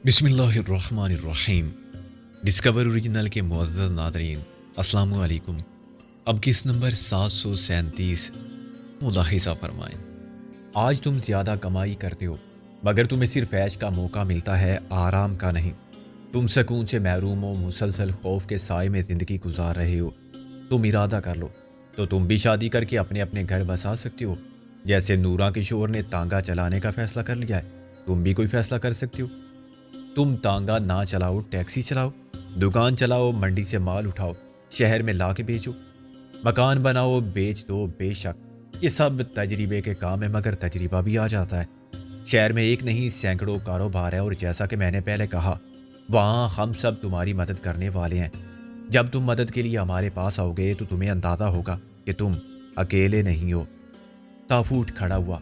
بسم اللہ الرحمن الرحیم۔ ڈسکور اوریجنل کے معزز ناظرین، السلام علیکم۔ اب کس نمبر 737 ملاحظہ فرمائیں۔ آج تم زیادہ کمائی کرتے ہو مگر تمہیں صرف عیش کا موقع ملتا ہے، آرام کا نہیں۔ تم سکون سے محروم ہو، مسلسل خوف کے سائے میں زندگی گزار رہے ہو۔ تم ارادہ کر لو تو تم بھی شادی کر کے اپنے اپنے گھر بسا سکتے ہو، جیسے نورا کے شوہر نے تانگا چلانے کا فیصلہ کر لیا ہے۔ تم بھی کوئی فیصلہ کر سکتے ہو۔ تم تانگا نہ چلاؤ، ٹیکسی چلاؤ، دکان چلاؤ، منڈی سے مال اٹھاؤ، شہر میں لا کے بیچو، مکان بناؤ، بیچ دو۔ بے شک یہ سب تجربے کے کام ہے، مگر تجربہ بھی آ جاتا ہے۔ شہر میں ایک نہیں سینکڑوں کاروبار ہے، اور جیسا کہ میں نے پہلے کہا، وہاں ہم سب تمہاری مدد کرنے والے ہیں۔ جب تم مدد کے لیے ہمارے پاس آؤ گے تو تمہیں اندازہ ہوگا کہ تم اکیلے نہیں ہو۔ تافوٹ کھڑا ہوا۔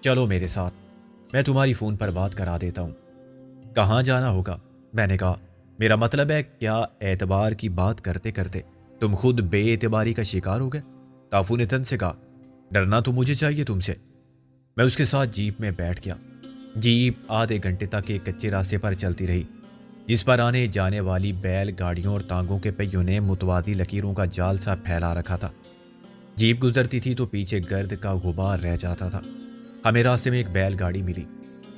چلو میرے ساتھ، میں تمہاری فون پر بات کرا دیتا ہوں۔ کہاں جانا ہوگا؟ میں نے کہا، میرا مطلب ہے کیا اعتبار کی بات کرتے کرتے تم خود بے اعتباری کا شکار ہو گئے؟ تافو نے تن سے کہا، ڈرنا تو مجھے چاہیے تم سے۔ میں اس کے ساتھ جیپ میں بیٹھ گیا۔ جیپ آدھے گھنٹے تک ایک کچے راستے پر چلتی رہی، جس پر آنے جانے والی بیل گاڑیوں اور ٹانگوں کے پہیوں نے متوازی لکیروں کا جال سا پھیلا رکھا تھا۔ جیپ گزرتی تھی تو پیچھے گرد کا غبار رہ جاتا تھا۔ ہمیں راستے میں ایک بیل گاڑی ملی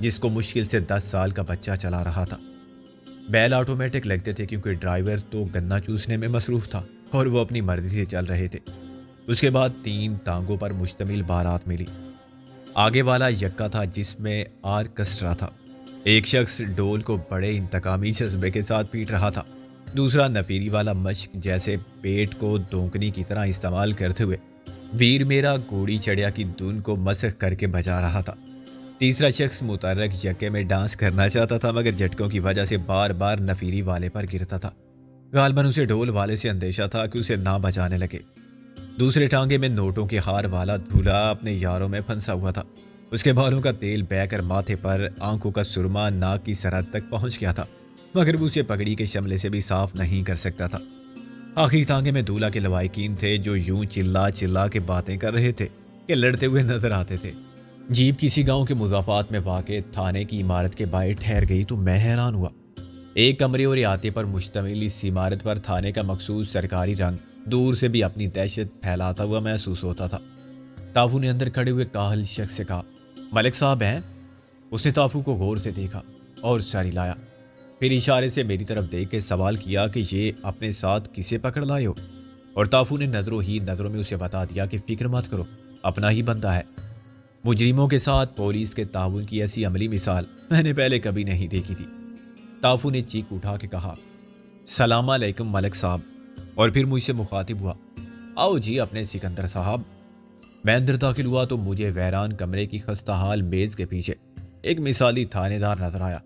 جس کو مشکل سے 10 سال کا بچہ چلا رہا تھا۔ بیل آٹومیٹک لگتے تھے کیونکہ ڈرائیور تو گنا چوسنے میں مصروف تھا اور وہ اپنی مرضی سے چل رہے تھے۔ اس کے بعد 3 ٹانگوں پر مشتمل بارات ملی۔ آگے والا یکا تھا جس میں آرکسٹرا تھا۔ ایک شخص ڈول کو بڑے انتقامی جذبے کے ساتھ پیٹ رہا تھا، دوسرا نفیری والا مشق جیسے پیٹ کو دونکنی کی طرح استعمال کرتے ہوئے ویر میرا گھوڑی چڑیا کی دھن کو مسخ کر کے بجا رہا تھا، تیسرا شخص متحرک یکے میں ڈانس کرنا چاہتا تھا مگر جھٹکوں کی وجہ سے بار بار نفیری والے پر گرتا تھا۔ غالباً اسے ڈھول والے سے اندیشہ تھا کہ اسے نہ بچانے لگے۔ دوسرے ٹانگے میں نوٹوں کے ہار والا دھولا اپنے یاروں میں پھنسا ہوا تھا۔ اس کے بالوں کا تیل بہہ کر ماتھے پر، آنکھوں کا سرما ناک کی سرحد تک پہنچ گیا تھا مگر وہ اسے پگڑی کے شملے سے بھی صاف نہیں کر سکتا تھا۔ آخری ٹانگے میں دولہا کے لوائقین تھے جو یوں چلا چلا کے باتیں کر رہے تھے کہ لڑتے ہوئے نظر آتے تھے۔ جیپ کسی گاؤں کے مضافات میں واقع تھانے کی عمارت کے باہر ٹھہر گئی تو میں حیران ہوا۔ ایک کمرے اور احاطے پر مشتمل اس عمارت پر تھانے کا مخصوص سرکاری رنگ دور سے بھی اپنی دہشت پھیلاتا ہوا محسوس ہوتا تھا۔ تافو نے اندر کھڑے ہوئے کاہل شخص سے کہا، ملک صاحب ہیں؟ اس نے تافو کو غور سے دیکھا اور سر ہلایا، پھر اشارے سے میری طرف دیکھ کے سوال کیا کہ یہ اپنے ساتھ کسے پکڑ لائے ہو؟ اور تافو نے نظروں میں اسے بتا دیا کہ فکر مت کرو، اپنا ہی بندہ ہے۔ مجرموں کے ساتھ پولیس کے تعاون کی ایسی عملی مثال میں نے پہلے کبھی نہیں دیکھی تھی۔ تافو نے چیخ اٹھا کے کہا، سلام علیکم ملک صاحب، اور پھر مجھ سے مخاطب ہوا، آؤ جی اپنے سکندر صاحب۔ میں اندر داخل ہوا تو مجھے ویران کمرے کی خستہ حال میز کے پیچھے ایک مثالی تھانے دار نظر آیا۔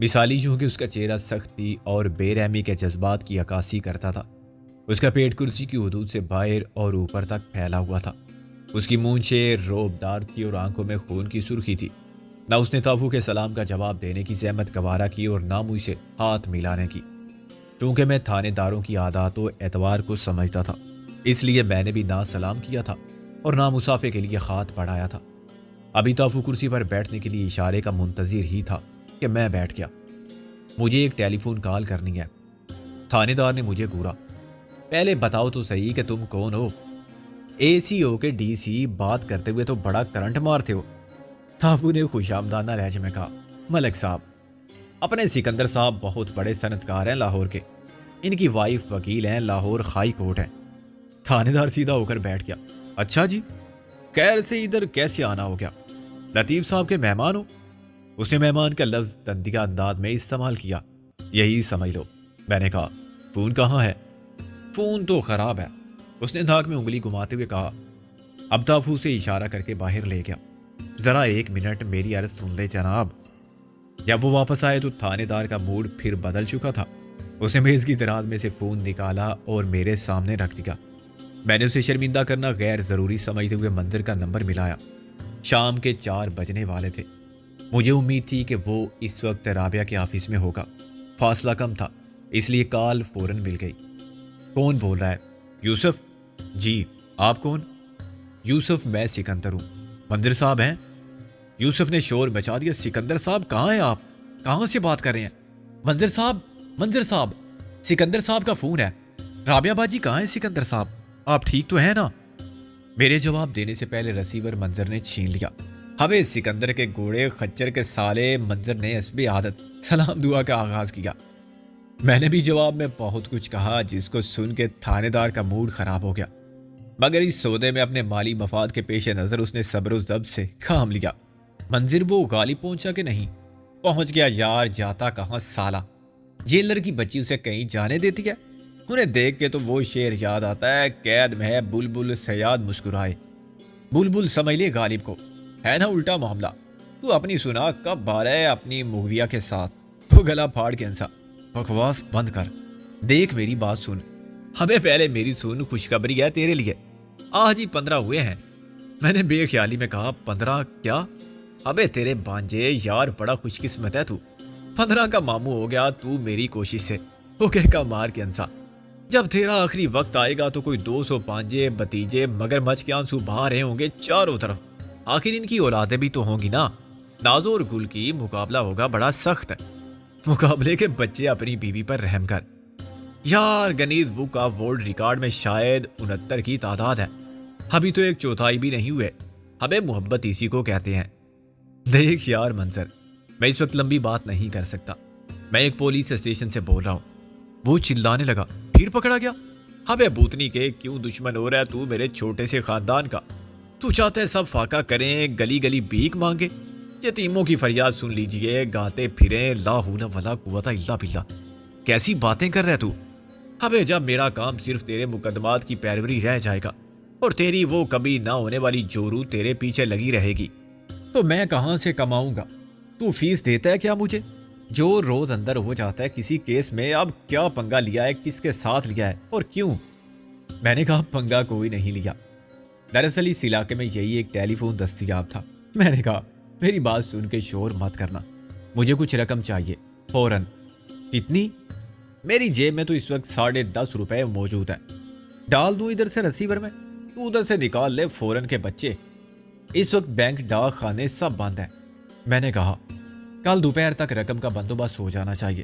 مثالی یوں کہ اس کا چہرہ سختی اور بے رحمی کے جذبات کی عکاسی کرتا تھا۔ اس کا پیٹ کرسی کی حدود سے باہر اور اوپر تک پھیلا ہوا تھا۔ اس کی مونچھیں روب دار تھی اور آنکھوں میں خون کی سرخی تھی۔ نہ اس نے تافو کے سلام کا جواب دینے کی زحمت گوارا کی اور نہ مجھ سے ہاتھ ملانے کی۔ چونکہ میں تھانے داروں کی عادات و اعتبار کو سمجھتا تھا، اس لیے میں نے بھی نہ سلام کیا تھا اور نہ مسافے کے لیے ہاتھ بڑھایا تھا۔ ابھی تافو کرسی پر بیٹھنے کے لیے اشارے کا منتظر ہی تھا کہ میں بیٹھ گیا۔ مجھے ایک ٹیلی فون کال کرنی ہے۔ تھانے دار نے مجھے گھورا، پہلے بتاؤ تو صحیح کہ تم کون ہو؟ اے سی ہو کہ ڈی سی؟ بات کرتے ہوئے تو بڑا کرنٹ مارتے ہو۔ تافو نے خوش آمدانہ لہجے میں کہا، ملک صاحب، اپنے سکندر صاحب بہت بڑے صنعتکار ہیں لاہور کے، ان کی وائف وکیل ہیں، لاہور ہائی کورٹ ہے۔ تھانے دار سیدھا ہو کر بیٹھ گیا، اچھا جی، خیر سے ادھر کیسے آنا ہو گیا؟ لطیف صاحب کے مہمان ہو؟ اس نے مہمان کا لفظ تندیہ انداز میں استعمال کیا۔ یہی سمجھ لو۔ میں نے کہا، فون کہاں ہے؟ فون تو خراب ہے، اس نے ناک میں انگلی گھماتے ہوئے کہا۔ اب تافو سے اشارہ کر کے باہر لے گیا۔ ذرا 1 منٹ میری عرض سن لے جناب۔ جب وہ واپس آئے تو تھانے دار کا موڈ پھر بدل چکا تھا۔ اس نے میز کی دراز میں سے فون نکالا اور میرے سامنے رکھ دیا۔ میں نے اسے شرمندہ کرنا غیر ضروری سمجھتے ہوئے منظر کا نمبر ملایا۔ شام کے 4 بجنے والے تھے۔ مجھے امید تھی کہ وہ اس وقت رابعہ کے آفس میں ہوگا۔ فاصلہ کم تھا اس لیے کال فوراً مل گئی۔ کون بول رہا ہے؟ یوسف؟ جی، آپ کون؟ یوسف، میں سکندر ہوں۔ مندر صاحب ہیں؟ یوسف نے شور مچا دیا، سکندر صاحب کہاں ہیں آپ؟ کہاں سے بات کر رہے ہیں؟ منظر صاحب، سکندر صاحب کا فون ہے۔ رابعہ باجی کہاں ہے سکندر صاحب؟ آپ ٹھیک تو ہیں نا؟ میرے جواب دینے سے پہلے رسیور منظر نے چھین لیا۔ ہمیں سکندر کے گھوڑے خچر کے سالے منظر نے حسب عادت سلام دعا کا آغاز کیا۔ میں نے بھی جواب میں بہت کچھ کہا جس کو سن کے تھانے دار کا موڈ خراب ہو گیا، مگر اس سودے میں اپنے مالی مفاد کے پیش نظر اس نے صبر و ضبط سے کام لیا۔ منظر وہ غالب پہنچا کہ نہیں؟ پہنچ گیا یار، جاتا کہاں سالہ، جیلر کی بچی اسے کہیں جانے دیتی ہے؟ انہیں دیکھ کے تو وہ شعر یاد آتا ہے، قید میں ہے بلبل صیاد مسکرائے۔ بلبل سمجھ لے غالب کو، ہے نا الٹا معاملہ۔ تو اپنی سنا کب بار ہے اپنی مغویہ کے ساتھ؟ وہ گلا پھاڑ کے ہنسا۔ بکواس بند کر، دیکھ میری بات سن۔ ہمیں پہلے میری سن، خوشخبری ہے تیرے لیے، آج ہی 15 ہوئے ہیں۔ میں نے بے خیالی میں کہا 15 کیا؟ ابے تیرے بانجے یار، بڑا خوش قسمت ہے تو، 15 کا ماموں ہو گیا تو میری کوشش سے۔ وہ کہہ کا مار کے ہنسا۔ جب تیرا آخری وقت آئے گا تو کوئی 200 پانجے بتیجے مگر مچ کے آنسو بہا رہے ہوں گے چاروں طرف۔ آخر ان کی اولادیں بھی تو ہوں گی نا۔ نازو اور گل کی مقابلہ ہوگا بڑا سخت ہے، مقابلے کے بچے اپنی بیوی پر رحم کر۔ یار Guinness book of world record میں شاید 69 کی تعداد ہے، ابھی تو ایک چوتھائی بھی نہیں ہوئے۔ ہمیں محبت اسی کو کہتے ہیں۔ دیکھ یار منظر، میں اس وقت لمبی بات نہیں کر سکتا، میں ایک پولیس اسٹیشن سے بول رہا ہوں۔ وہ چلانے لگا، پھر پکڑا گیا؟ ہمیں بوتنی کے کیوں دشمن ہو رہا ہے تو میرے چھوٹے سے خاندان کا؟ تو چاہتا ہے سب فاقہ کریں، گلی گلی بھیک مانگے؟ یتیموں کی فریاد سن لیجئے، گاتے پھریں لا حول ولا قوت الا باللہ۔ کیسی باتیں کر رہے تو؟ ابے جب میرا کام صرف تیرے مقدمات کی پیروی رہ جائے گا اور تیری وہ کبھی نہ ہونے والی جورو تیرے پیچھے لگی رہے گی تو میں کہاں سے کماؤں گا؟ تو فیس دیتا ہے کیا مجھے؟ جو روز اندر ہو جاتا ہے کسی کیس میں، اب کیا پنگا لیا ہے، کس کے ساتھ لیا ہے اور کیوں؟ میں نے کہا پنگا کوئی نہیں لیا، دراصل اس علاقے میں یہی ایک ٹیلی فون دستیاب تھا۔ میں نے کہا میری بات سن کے شور مت کرنا، مجھے کچھ رقم چاہیے فوراً۔ کتنی؟ میری جیب میں تو اس وقت 10.5 روپے موجود ہیں، ڈال دوں ادھر سے رسیور میں؟ تو ادھر سے نکال لے فوراً کے بچے، اس وقت بینک ڈاک خانے سب بند ہیں۔ میں نے کہا کل دوپہر تک رقم کا بندوبست ہو جانا چاہیے۔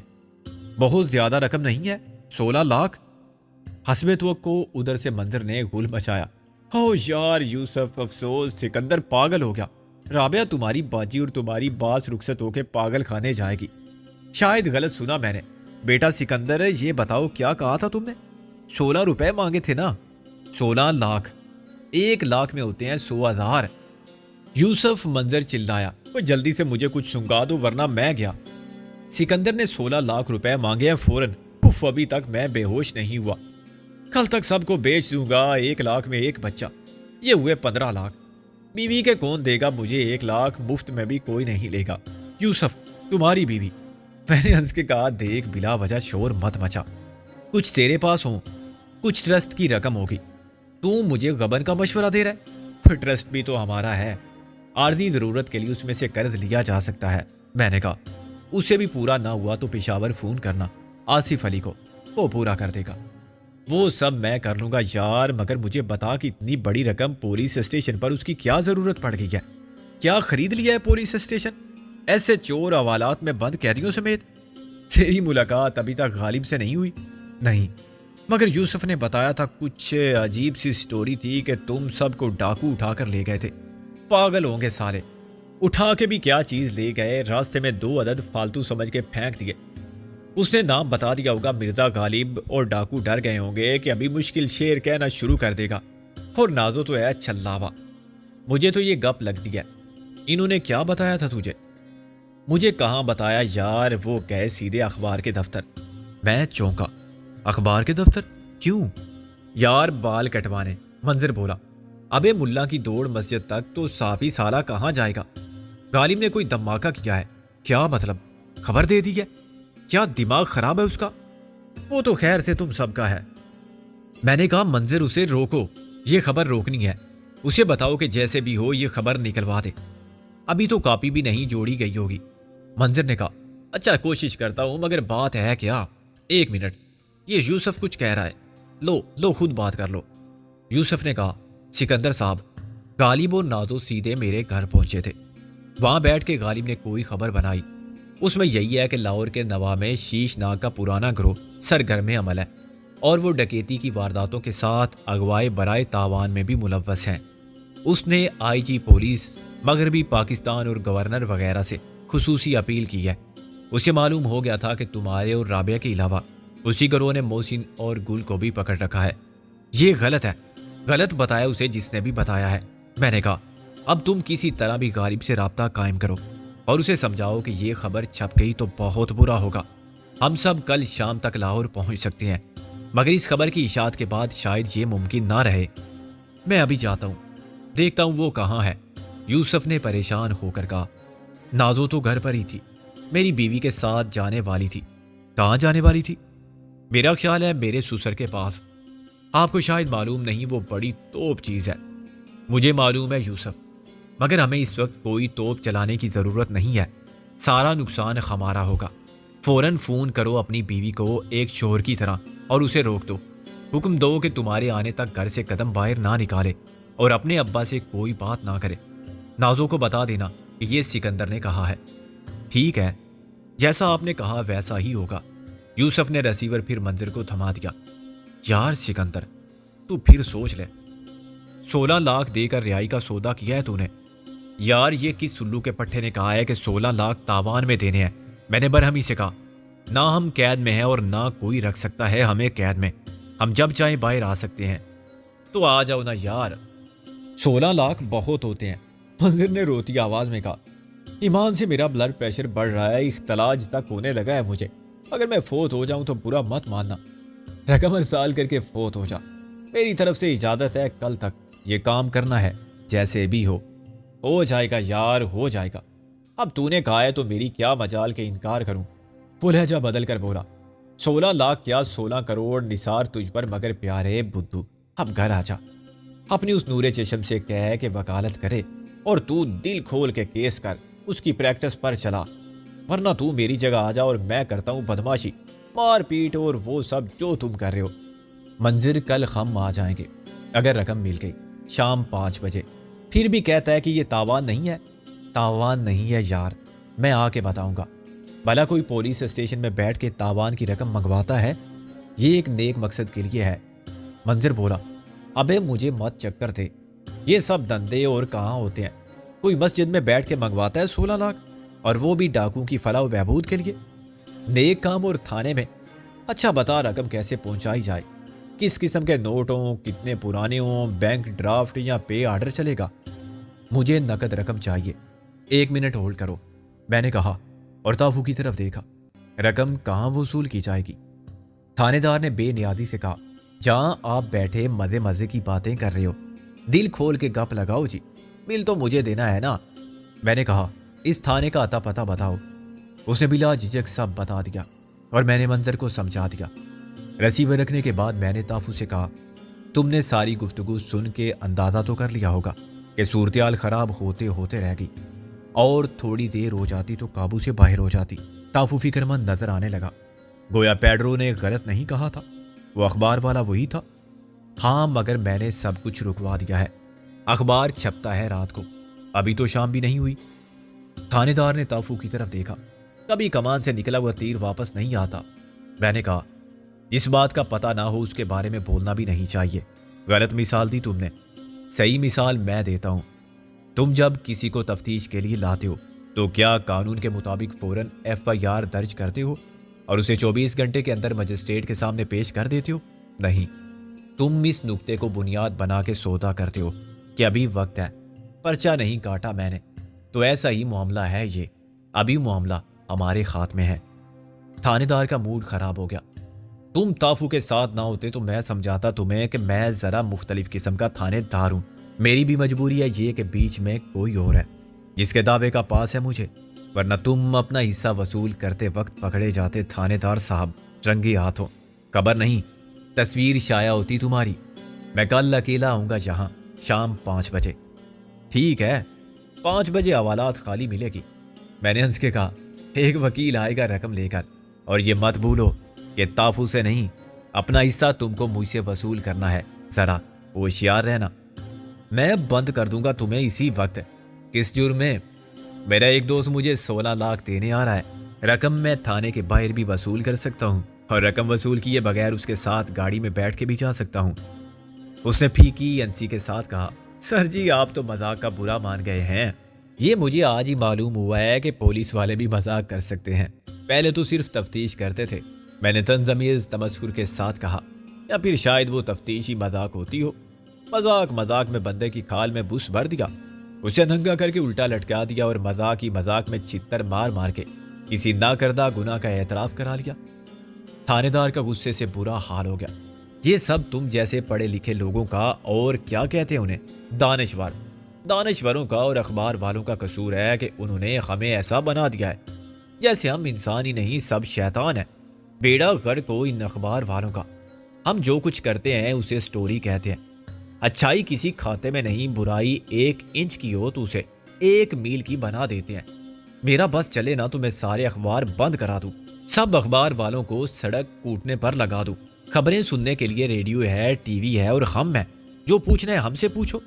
بہت زیادہ رقم نہیں ہے؟ 16 لاکھ؟ حسب توقع ادھر سے منظر نے غل مچایا۔ او یار یوسف، افسوس، سکندر پاگل ہو گیا۔ رابعہ تمہاری باجی اور تمہاری باس رخصت ہو کے پاگل خانے جائے گی۔ شاید غلط سنا میں نے۔ بیٹا سکندر، یہ بتاؤ کیا کہا تھا تم نے؟ 16 روپے مانگے تھے نا؟ 16 لاکھ، 1 لاکھ میں ہوتے ہیں 100,000۔ یوسف، منظر چلایا، وہ جلدی سے مجھے کچھ سنگا دو ورنہ میں گیا۔ سکندر نے 16 لاکھ روپے مانگے ہیں فوراً۔ ابھی تک میں بے ہوش نہیں ہوا، کل تک سب کو بیچ دوں گا، 1 لاکھ میں ایک بچہ، یہ ہوئے 15 لاکھ۔ بیوی کے کون دے گا مجھے 1 لاکھ؟ مفت میں بھی کوئی نہیں لے گا۔ یوسف تمہاری بیوی؟ میں نے ہنس کے کہا دیکھ بلا وجہ شور مت مچا، کچھ تیرے پاس ہوں، کچھ ٹرسٹ کی رقم ہوگی، تو مجھے غبن کا مشورہ دے رہا ہے؟ پھر ٹرسٹ بھی تو ہمارا ہے، عارضی ضرورت کے لیے اس میں سے قرض لیا جا سکتا ہے۔ میں نے کہا اس سے بھی پورا نہ ہوا تو پشاور فون کرنا آصف علی کو، وہ پورا کر دے گا۔ وہ سب میں کر لوں گا یار، مگر مجھے بتا کہ اتنی بڑی رقم پولیس اسٹیشن پر اس کی کیا ضرورت پڑ گئی ہے؟ کیا خرید لیا ہے پولیس اسٹیشن ایسے چور حوالات میں بند قیدیوں سمیت؟ تیری ملاقات ابھی تک غالب سے نہیں ہوئی؟ نہیں، مگر یوسف نے بتایا تھا کچھ عجیب سی سٹوری تھی کہ تم سب کو ڈاکو اٹھا کر لے گئے تھے۔ پاگل ہوں گے سارے، اٹھا کے بھی کیا چیز لے گئے، راستے میں 2 عدد فالتو سمجھ کے پھینک دیے۔ اس نے نام بتا دیا ہوگا مرزا غالب، اور ڈاکو ڈر گئے ہوں گے کہ ابھی مشکل شعر کہنا شروع کر دے گا، اور نازو تو ہے چھلاوا۔ مجھے تو یہ گپ لگتی ہے۔ انہوں نے کیا بتایا تھا تجھے؟ مجھے کہاں بتایا یار، وہ گئے سیدھے اخبار کے دفتر۔ میں چونکا، اخبار کے دفتر کیوں؟ یار بال کٹوانے، منظر بولا۔ ابے ملا کی دوڑ مسجد تک تو صافی سالہ کہاں جائے گا؟ غالب نے کوئی دھماکہ کیا ہے؟ کیا مطلب؟ خبر دے دی ہے؟ کیا دماغ خراب ہے اس کا؟ وہ تو خیر سے تم سب کا ہے۔ میں نے کہا منظر اسے روکو، یہ خبر روکنی ہے، اسے بتاؤ کہ جیسے بھی ہو یہ خبر نکلوا دے، ابھی تو کاپی بھی نہیں جوڑی گئی ہوگی۔ منظر نے کہا اچھا کوشش کرتا ہوں، مگر بات ہے کیا؟ 1 منٹ، یہ یوسف کچھ کہہ رہا ہے، لو خود بات کر لو۔ یوسف نے کہا سکندر صاحب، غالب اور نازو سیدھے میرے گھر پہنچے تھے، وہاں بیٹھ کے غالب نے کوئی خبر بنائی، اس میں یہی ہے کہ لاہور کے نواح میں شیش ناگ کا پرانا گروہ سرگرم عمل ہے اور وہ ڈکیتی کی وارداتوں کے ساتھ اغوائے برائے تاوان میں بھی ملوث ہیں۔ اس نے آئی جی پولیس، مغربی پاکستان اور گورنر وغیرہ سے خصوصی اپیل کی ہے۔ اسے معلوم ہو گیا تھا کہ تمہارے اور رابعہ کے علاوہ اسی گروہ نے محسن اور گل کو بھی پکڑ رکھا ہے۔ یہ غلط ہے، غلط بتایا اسے جس نے بھی بتایا ہے۔ میں نے کہا اب تم کسی طرح بھی غالب سے رابطہ قائم کرو اور اسے سمجھاؤ کہ یہ خبر چھپ گئی تو بہت برا ہوگا۔ ہم سب کل شام تک لاہور پہنچ سکتے ہیں، مگر اس خبر کی اشاعت کے بعد شاید یہ ممکن نہ رہے۔ میں ابھی جاتا ہوں، دیکھتا ہوں وہ کہاں ہے۔ یوسف نے پریشان ہو کر کہا۔ نازو تو گھر پر ہی تھی، میری بیوی کے ساتھ جانے والی تھی۔ کہاں جانے والی تھی؟ میرا خیال ہے میرے سسر کے پاس۔ آپ کو شاید معلوم نہیں، وہ بڑی توپ چیز ہے۔ مجھے معلوم ہے یوسف، مگر ہمیں اس وقت کوئی توپ چلانے کی ضرورت نہیں ہے، سارا نقصان ہمارا ہوگا۔ فوراً فون کرو اپنی بیوی کو ایک شوہر کی طرح اور اسے روک دو۔ حکم دو کہ تمہارے آنے تک گھر سے قدم باہر نہ نکالے اور اپنے ابا سے کوئی بات نہ کرے۔ نازو کو بتا دینا کہ یہ سکندر نے کہا ہے۔ ٹھیک ہے، جیسا آپ نے کہا ویسا ہی ہوگا۔ یوسف نے ریسیور پھر منظر کو تھما دیا۔ یار سکندر، تو پھر سوچ لے، 16 لاکھ دے کر رہائی کا سودا کیا ہے تو نے۔ یار یہ کس سلو کے پٹھے نے کہا ہے کہ 16 لاکھ تاوان میں دینے ہیں؟ میں نے برہمی سے کہا نہ ہم قید میں ہیں اور نہ کوئی رکھ سکتا ہے ہمیں قید میں، ہم جب چاہیں باہر آ سکتے ہیں۔ تو آ جاؤ نا یار، 16 لاکھ بہت ہوتے ہیں، منظر نے روتی آواز میں کہا۔ ایمان سے میرا بلڈ پریشر بڑھ رہا ہے، اختلاج تک ہونے لگا ہے مجھے۔ اگر میں فوت ہو جاؤں تو برا مت ماننا، رقم ارسال کر کے فوت ہو جا۔ میری طرف سے اجازت ہے، کل تک یہ کام کرنا ہے، جیسے بھی ہو جائے گا یار، ہو جائے گا۔ اب تو نے کہا ہے تو میری کیا مجال کے انکار کروں؟ وہ لہجہ بدل کر بولا۔ 16 لاکھ کیا 16 کروڑ نثار تجھ پر مگر پیارے بدھو، اب گھر آ جا۔ اپنی اس نور چشم سے کہہ کہ وکالت کرے اور تو دل کھول کے کیس کر، اس کی پریکٹس پر چلا، ورنہ تو میری جگہ آ جا اور میں کرتا ہوں بدماشی، مار پیٹ اور وہ سب جو تم کر رہے ہو۔ منظر کل ہم آ جائیں گے اگر رقم مل گئی، شام 5 بجے۔ پھر بھی کہتا ہے کہ یہ تاوان نہیں ہے۔ تاوان نہیں ہے یار، میں آ کے بتاؤں گا۔ بھلا کوئی پولیس اسٹیشن میں بیٹھ کے تاوان کی رقم منگواتا ہے؟ یہ ایک نیک مقصد کے لیے ہے۔ منظر بولا، ابے مجھے مت چکر تھے، یہ سب دندے اور کہاں ہوتے ہیں؟ کوئی مسجد میں بیٹھ کے منگواتا ہے 16 لاکھ، اور وہ بھی ڈاکو کی فلاح و بہبود کے لیے؟ نیک کام اور تھانے میں۔ اچھا بتا رقم کیسے پہنچائی جائے؟ کس قسم کے نوٹ ہوں، کتنے پرانے ہوں، بینک ڈرافٹ یا پے آرڈر چلے گا؟ مجھے نقد رقم چاہیے۔ 1 منٹ ہولڈ کرو، میں نے کہا اور تافو کی طرف دیکھا۔ رقم کہاں وصول کی جائے گی؟ تھانے دار نے بے نیازی سے کہا، جہاں آپ بیٹھے مزے مزے کی باتیں کر رہے ہو، دل کھول کے گپ لگاؤ جی، بل تو مجھے دینا ہے نا۔ میں نے کہا اس تھانے کا اتا پتہ بتاؤ۔ اس نے بلا جھجک سب بتا دیا اور میں نے منظر کو سمجھا دیا۔ ریسیور رکھنے کے بعد میں نے تافو سے کہا، تم نے ساری گفتگو سن کے اندازہ تو کر لیا ہوگا کہ صورتحال خراب ہوتے ہوتے رہ گئی، اور تھوڑی دیر ہو جاتی تو قابو سے باہر ہو جاتی۔ تافو فکر مند نظر آنے لگا، گویا پیڈرو نے غلط نہیں کہا تھا، وہ اخبار والا وہی تھا۔ ہاں مگر میں نے سب کچھ رکوا دیا ہے، اخبار چھپتا ہے رات کو، ابھی تو شام بھی نہیں ہوئی۔ تھانے دار نے تافو کی طرف دیکھا، کبھی کمان سے نکلا ہوا تیر واپس نہیں آتا۔ میں نے کہا جس بات کا پتہ نہ ہو اس کے بارے میں بولنا بھی نہیں چاہیے، غلط مثال دی تم نے، صحیح مثال میں دیتا ہوں۔ تم جب کسی کو تفتیش کے لیے لاتے ہو تو کیا قانون کے مطابق فوراً FIR درج کرتے ہو اور اسے 24 گھنٹے کے اندر مجسٹریٹ کے سامنے پیش کر دیتے ہو؟ نہیں، تم اس نقطے کو بنیاد بنا کے سودا کرتے ہو کہ ابھی وقت ہے، پرچہ نہیں کاٹا میں نے، تو ایسا ہی معاملہ ہے یہ، ابھی معاملہ ہمارے خاتمے ہے۔ تھانے دار کا موڈ خراب ہو گیا۔ تم تافو کے ساتھ نہ ہوتے تو میں سمجھاتا تمہیں کہ میں ذرا مختلف قسم کا تھانے دار ہوں، میری بھی مجبوری ہے یہ کہ بیچ میں کوئی اور ہے جس کے دعوے کا پاس ہے مجھے، ورنہ تم اپنا حصہ وصول کرتے وقت پکڑے جاتے تھانے دار صاحب رنگی ہاتھوں، خبر نہیں تصویر شائع ہوتی تمہاری۔ میں کل اکیلا آؤں گا یہاں شام 5 بجے۔ ٹھیک ہے، 5 بجے حوالات خالی ملے گی۔ میں نے ہنس کے کہا، ایک وکیل آئے گا رقم لے کر، اور یہ مت بھولو کہ تافو سے نہیں، اپنا حصہ تم کو مجھ سے وصول کرنا ہے، ذرا ہوشیار رہنا۔ میں بند کر دوں گا تمہیں اسی وقت۔ کس جرم میں؟ میرا ایک دوست مجھے 16 لاکھ دینے آ رہا ہے، رقم میں تھانے کے باہر بھی وصول کر سکتا ہوں اور رقم وصول کیے بغیر اس کے ساتھ گاڑی میں بیٹھ کے بھی جا سکتا ہوں۔ اس نے پھیکی انسی کے ساتھ کہا، سر جی آپ تو مذاق کا برا مان گئے ہیں۔ یہ مجھے آج ہی معلوم ہوا ہے کہ پولیس والے بھی مذاق کر سکتے ہیں، پہلے تو صرف تفتیش کرتے تھے۔ میں نے تنزمیز تمسخر کے ساتھ کہا، یا پھر شاید وہ تفتیش ہی مذاق ہوتی ہو۔ مذاق میں بندے کی کھال میں بس بھر دیا، اسے ننگا کر کے الٹا لٹکا دیا اور مذاق میں چھتر مار کے کسی نہ کردہ گناہ کا اعتراف کرا لیا۔ تھانے دار کا غصے سے برا حال ہو گیا۔ یہ سب تم جیسے پڑھے لکھے لوگوں کا، اور کیا کہتے ہیں انہیں، دانشوروں کا اور اخبار والوں کا قصور ہے کہ انہوں نے ہمیں ایسا بنا دیا ہے جیسے ہم انسان ہی نہیں، سب شیطان ہیں۔ بیڑا غرق ہو ان اخبار والوں کا۔ ہم جو کچھ کرتے ہیں اسے سٹوری کہتے ہیں۔ اچھائی کسی کھاتے میں نہیں، برائی 1 انچ کی ہو تو اسے 1 میل کی بنا دیتے ہیں۔ میرا بس چلے نہ تو میں سارے اخبار بند کرا دوں، سب اخبار والوں کو سڑک کوٹنے پر لگا دوں۔ خبریں سننے کے لیے ریڈیو ہے، ٹی وی ہے اور ہم ہیں، جو پوچھنا ہے ہم سے پوچھو۔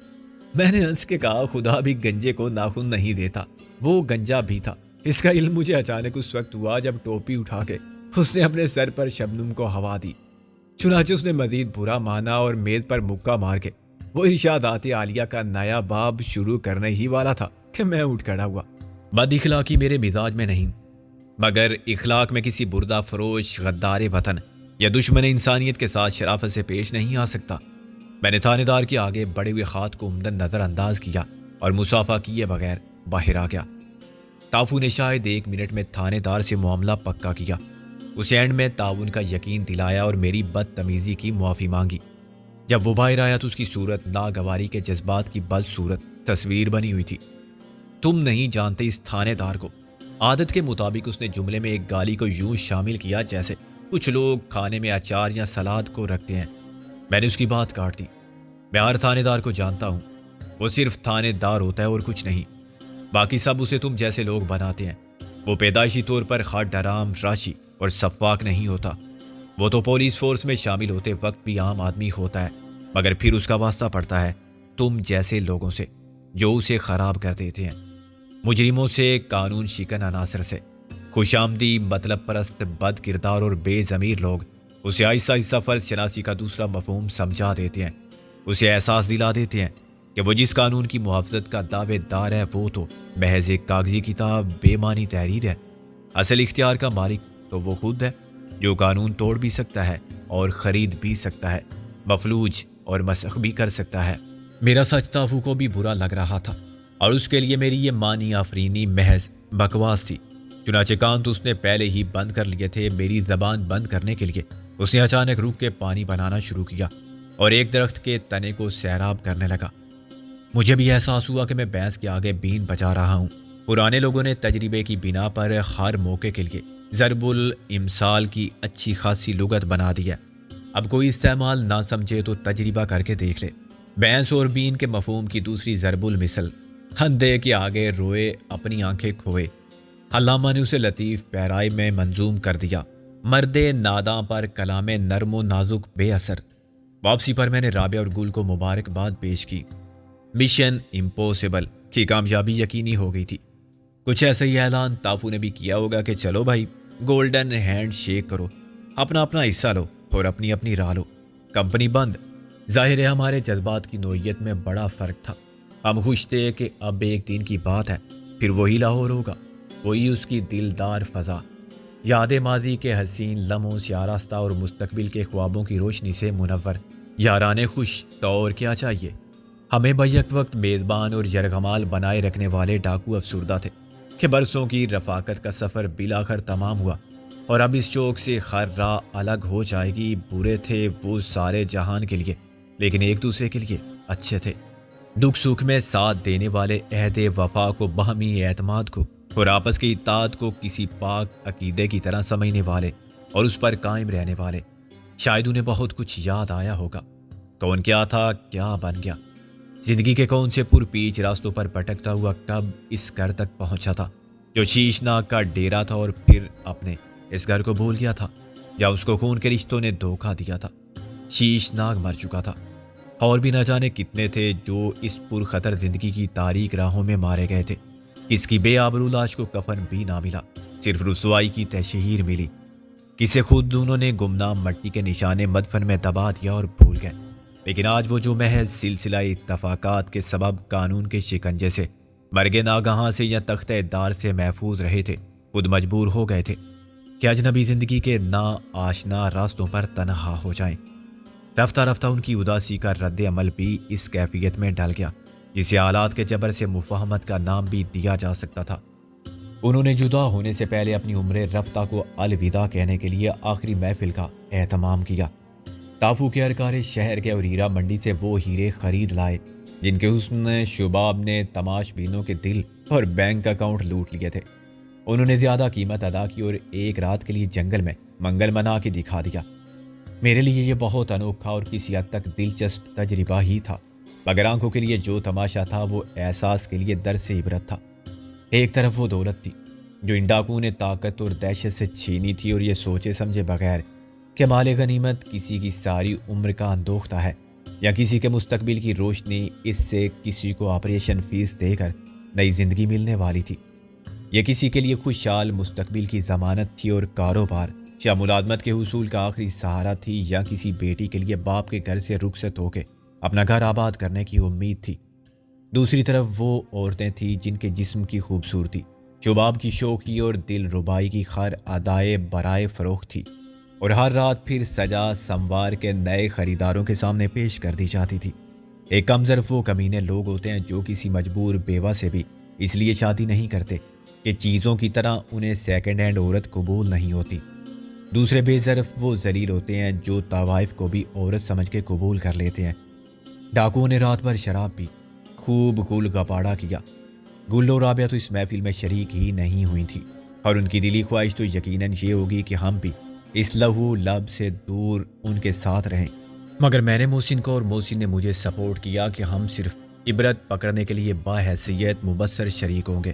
میں نے ہنس کے کہا، خدا بھی گنجے کو ناخن نہیں دیتا، وہ گنجا بھی تھا۔ اس کا علم مجھے اچانک اس وقت ہوا جب ٹوپی اٹھا کے اس نے اپنے سر پر شبنم کو ہوا دی۔ چنانچہ اس نے مزید برا مانا اور میز پر مکہ مار کے وہ ارشادات عالیہ کا نیا باب شروع کرنے ہی والا تھا کہ میں اٹھ کھڑا ہوا۔ بد اخلاقی میرے مزاج میں نہیں، مگر اخلاق میں کسی بردہ فروش، غدار وطن یا دشمن انسانیت کے ساتھ شرافت سے پیش نہیں آ سکتا۔ میں نے تھانے دار کے آگے بڑے ہوئے خط کو عمدن نظر انداز کیا اور مسافہ کیے بغیر باہر آ گیا۔ ٹافو نے شاید 1 منٹ میں تھانے دار سے معاملہ پکا کیا، اسے اینڈ میں تعاون کا یقین دلایا اور میری بدتمیزی کی معافی مانگی۔ جب وہ باہر آیا تو اس کی صورت ناگواری کے جذبات کی بد صورت تصویر بنی ہوئی تھی۔ تم نہیں جانتے اس تھانے دار کو۔ عادت کے مطابق اس نے جملے میں ایک گالی کو یوں شامل کیا جیسے کچھ لوگ کھانے میں اچار یا سلاد کو رکھتے ہیں۔ میں نے اس کی بات کاٹ دی۔ میں ہر تھانے دار کو جانتا ہوں، وہ صرف تھانے دار ہوتا ہے اور کچھ نہیں، باقی سب اسے تم جیسے لوگ بناتے ہیں۔ وہ پیدائشی طور پر خاط ڈرام، راشی اور سفاک نہیں ہوتا، وہ تو پولیس فورس میں شامل ہوتے وقت بھی عام آدمی ہوتا ہے، مگر پھر اس کا واسطہ پڑتا ہے تم جیسے لوگوں سے جو اسے خراب کر دیتے ہیں، مجرموں سے، قانون شکن عناصر سے۔ خوش آمدی، مطلب پرست، بد کردار اور بے ضمیر لوگ اسے آہستہ آہستہ فرض شناسی کا دوسرا مفہوم سمجھا دیتے ہیں، اسے احساس دلا دیتے ہیں کہ وہ جس قانون کی محافظت کا دعوے دار ہے وہ تو محض ایک کاغذی کتاب، بے معنی تحریر ہے۔ اصل اختیار کا مالک تو وہ خود ہے جو قانون توڑ بھی سکتا ہے اور خرید بھی سکتا ہے، مفلوج اور مسخ بھی کر سکتا ہے۔ میرا سچ تافو کو بھی برا لگ رہا تھا اور اس کے لیے میری یہ معنی آفرینی محض بکواس تھی۔ چنانچہ کان تو اس نے پہلے ہی بند کر لیے تھے، میری زبان بند کرنے کے لیے اس نے اچانک رک کے پانی بنانا شروع کیا اور ایک درخت کے تنے کو سیراب کرنے لگا۔ مجھے بھی احساس ہوا کہ میں بھینس کے آگے بین بجا رہا ہوں۔ پرانے لوگوں نے تجربے کی بنا پر ہر موقع کے لیے ضرب الامثال کی اچھی خاصی لغت بنا دی ہے۔ اب کوئی استعمال نہ سمجھے تو تجربہ کر کے دیکھ لے۔ بھینس اور بین کے مفہوم کی دوسری ضرب المثل، اندھے کے آگے روئے اپنی آنکھیں کھوئے۔ علامہ نے اسے لطیف پیرائی میں منظوم کر دیا، مرد ناداں پر کلام نرم و نازک بے اثر۔ واپسی پر میں نے رابعہ اور گل کو مبارکباد پیش کی۔ مشن امپوسیبل کی کامیابی یقینی ہو گئی تھی۔ کچھ ایسا ہی اعلان تافو نے بھی کیا ہوگا کہ چلو بھائی، گولڈن ہینڈ شیک کرو، اپنا اپنا حصہ لو اور اپنی اپنی راہ لو، کمپنی بند۔ ظاہر ہے ہمارے جذبات کی نوعیت میں بڑا فرق تھا۔ ہم خوش تھے کہ اب ایک دن کی بات ہے، پھر وہی لاہور ہوگا، وہی اس کی دلدار فضا، یاد ماضی کے حسین لمحوں سے آراستہ اور مستقبل کے خوابوں کی روشنی سے منور۔ یارانے خوش تو اور کیا چاہیے؟ ہمیں بیک وقت میزبان اور یرغمال بنائے رکھنے والے ڈاکو افسردہ تھے کہ برسوں کی رفاقت کا سفر بالآخر تمام ہوا اور اب اس چوک سے خر راہ الگ ہو جائے گی۔ برے تھے وہ سارے جہان کے لیے، لیکن ایک دوسرے کے لیے اچھے تھے، دکھ سکھ میں ساتھ دینے والے، عہد وفا کو، باہمی اعتماد کو اور آپس کی اطاعت کو کسی پاک عقیدے کی طرح سمجھنے والے اور اس پر قائم رہنے والے۔ شاید انہیں بہت کچھ یاد آیا ہوگا، کون کیا تھا، کیا بن گیا، زندگی کے کون سے پر پیچ راستوں پر بھٹکتا ہوا کب اس گھر تک پہنچا تھا جو شیشناگ کا ڈیرا تھا، اور پھر اپنے اس گھر کو بھول گیا تھا جہاں اس کو خون کے رشتوں نے دھوکہ دیا تھا۔ شیشناگ مر چکا تھا، اور بھی نہ جانے کتنے تھے جو اس پرخطر زندگی کی تاریک راہوں میں مارے گئے تھے۔ کس کی بے آبرو لاش کو کفن بھی نہ ملا، صرف رسوائی کی تشہیر ملی۔ کسے خود انہوں نے گمنام مٹی کے نشانے مدفن میں دبا دیا اور بھول گئے، لیکن آج وہ جو محض سلسلہ اتفاقات کے سبب قانون کے شکنجے سے، مرگ ناگہاں سے یا تختہ دار سے محفوظ رہے تھے، خود مجبور ہو گئے تھے کہ اجنبی زندگی کے نا آشنا راستوں پر تنہا ہو جائیں۔ رفتہ رفتہ ان کی اداسی کا رد عمل بھی اس کیفیت میں ڈل گیا جسے حالات کے جبر سے مفاہمت کا نام بھی دیا جا سکتا تھا۔ انہوں نے جدا ہونے سے پہلے اپنی عمر رفتہ کو الوداع کہنے کے لیے آخری محفل کا اہتمام کیا۔ ٹافو کے ارکارے شہر کے اور ہیرا منڈی سے وہ ہیرے خرید لائے جن کے حسن شباب نے تماش بینوں کے دل اور بینک اکاؤنٹ لوٹ لیے تھے۔ انہوں نے زیادہ قیمت ادا کی اور ایک رات کے لیے جنگل میں منگل منا کے دکھا دیا۔ میرے لیے یہ بہت انوکھا اور کسی حد تک دلچسپ تجربہ ہی تھا، مگر آنکھوں کے لیے جو تماشا تھا وہ احساس کے لیے درس عبرت تھا۔ ایک طرف وہ دولت تھی جو ان ڈاکوؤں نے طاقت اور دہشت سے چھینی تھی اور یہ سوچے سمجھے بغیر کہ مال غنیمت کسی کی ساری عمر کا اندوختہ ہے یا کسی کے مستقبل کی روشنی اس سے کسی کو آپریشن فیس دے کر نئی زندگی ملنے والی تھی۔ یہ کسی کے لیے خوشحال مستقبل کی ضمانت تھی اور کاروبار یا ملازمت کے حصول کا آخری سہارا تھی، یا کسی بیٹی کے لیے باپ کے گھر سے رخصت ہو کے اپنا گھر آباد کرنے کی امید تھی۔ دوسری طرف وہ عورتیں تھیں جن کے جسم کی خوبصورتی، شباب کی شوخی اور دل ربائی کی خر ادائے برائے فروخت تھی اور ہر رات پھر سجا سنوار کے نئے خریداروں کے سامنے پیش کر دی جاتی تھی۔ ایک کم ظرف وہ کمینے لوگ ہوتے ہیں جو کسی مجبور بیوہ سے بھی اس لیے شادی نہیں کرتے کہ چیزوں کی طرح انہیں سیکنڈ ہینڈ عورت قبول نہیں ہوتی۔ دوسرے بے ظرف وہ ذلیل ہوتے ہیں جو طوائف کو بھی عورت سمجھ کے قبول کر لیتے ہیں۔ ڈاکوؤں نے رات بھر شراب پی، خوب گل گپاڑا کیا۔ گل اور رابعہ تو اس محفل میں شریک ہی نہیں ہوئی تھی، اور ان کی دلی خواہش تو یقیناً یہ ہوگی کہ ہم بھی اس لہو لب سے دور ان کے ساتھ رہیں، مگر میں نے محسن کو اور محسن نے مجھے سپورٹ کیا کہ ہم صرف عبرت پکڑنے کے لیے باحیثیت مبصر شریک ہوں گے۔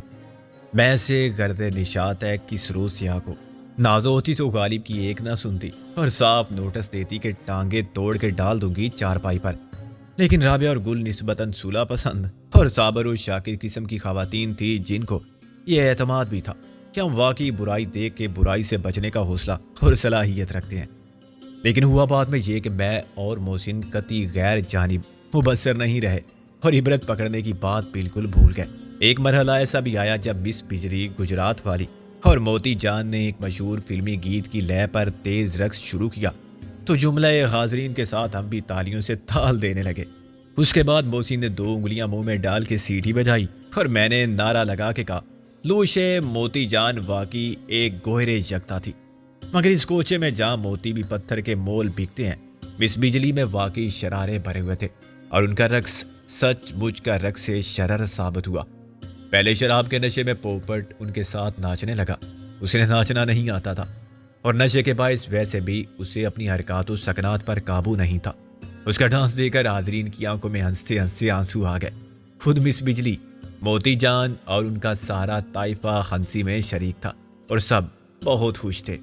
میں سے گرد نشاط ہے کس روز سیاہ کو، نازو ہوتی تو غالب کی ایک نہ سنتی اور صاف نوٹس دیتی کہ ٹانگیں توڑ کے ڈال دوں گی چارپائی پر، لیکن رابعہ اور گل نسبتاً صلح پسند اور صابر و شاکر قسم کی خواتین تھی جن کو یہ اعتماد بھی تھا کہ ہم واقعی برائی دیکھ کے برائی سے بچنے کا حوصلہ اور صلاحیت رکھتے ہیں۔ لیکن ہوا بعد میں یہ کہ میں اور محسن قطعی غیر جانب مبصر نہیں رہے اور عبرت پکڑنے کی بات بالکل بھول گئے۔ ایک مرحلہ ایسا بھی آیا جب مس بجلی گجرات والی اور موتی جان نے ایک مشہور فلمی گیت کی لے پر تیز رقص شروع کیا تو جملہ حاضرین کے ساتھ ہم بھی تالیوں سے تال دینے لگے۔ اس کے بعد محسن نے 2 انگلیاں منہ میں ڈال کے سیٹی بجائی اور میں نے نعرہ لگا کے کہا، لوش موتی جان واقعی ایک گوہرے یکتا تھی، مگر اس کوچے میں جہاں موتی بھی پتھر کے مول بکتے ہیں، مس بجلی میں واقعی شرارے بھرے ہوئے تھے اور ان کا رقص سچ مچ کا رقص شرر ثابت ہوا۔ پہلے شراب کے نشے میں پوپٹ ان کے ساتھ ناچنے لگا۔ اسے ناچنا نہیں آتا تھا اور نشے کے باعث ویسے بھی اسے اپنی حرکات و سکنات پر قابو نہیں تھا۔ اس کا ڈانس دیکھ کر حاضرین کی آنکھوں میں ہنستے ہنستے آنسو آ گئے۔ خود مس بجلی، موتی جان اور ان کا سارا طائفہ ہنسی میں شریک تھا اور سب بہت خوش تھے۔